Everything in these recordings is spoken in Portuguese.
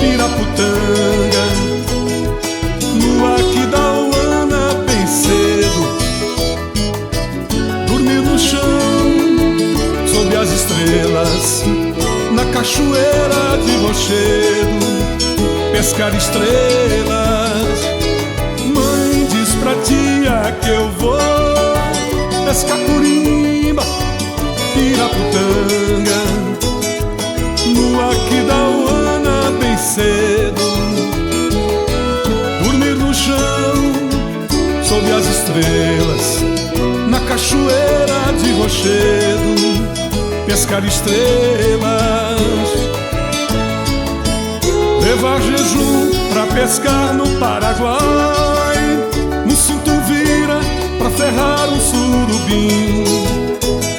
Piraputanga, no Aquidauana bem cedo, dormir no chão sob as estrelas, na cachoeira de Rochedo, pescar estrelas. Mãe, diz pra tia que eu vou pescar curimba, Piraputanga, no Aquidauana bem cedo, dormir no chão sob as estrelas, na cachoeira de Rochedo, pescar estrelas. Levar jejum pra pescar no Paraguai, no cinto vira pra ferrar um surubim,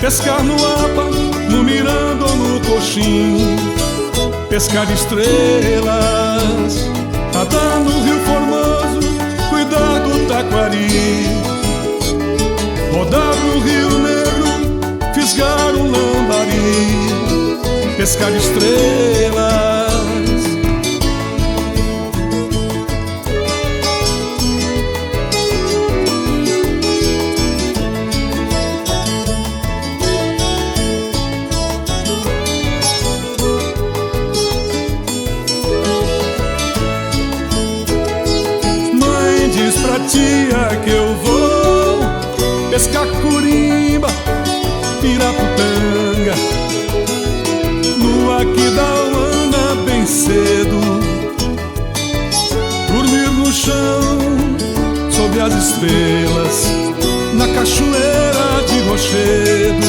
pescar no Apa, no Miranda ou no Coxim, pescar estrelas. Nadar no Rio Formoso, cuidar do taquari, rodar no Rio Negro, fisgar um lambari, pescar estrelas. Diz pra tia que eu vou pescar curimba, Piraputanga, no Aquidauana bem cedo, dormir no chão sob as estrelas, na cachoeira de Rochedo,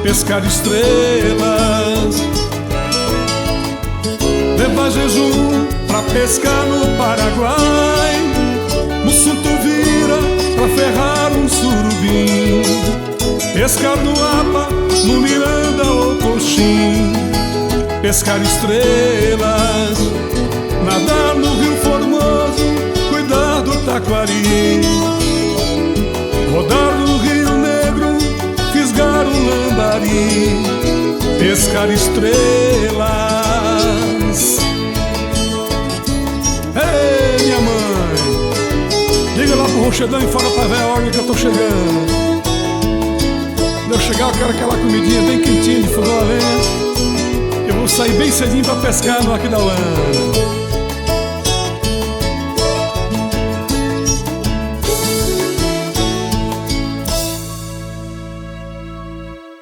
pescar estrelas. Levar jejum pra pescar no Paraguai, no cinto vira pra ferrar um surubim, pescar no Apa, no Miranda ou Coxim, pescar estrelas. Nadar no Rio Formoso, cuidar do taquari, rodar no Rio Negro, fisgar um lambari, pescar estrelas. Ei, minha mãe, liga lá pro Rochedão e fala pra véia Olga que eu tô chegando. Quando eu chegar eu quero aquela comidinha bem quentinha de fogão a lenha. Eu vou sair bem cedinho pra pescar no Aquidauana.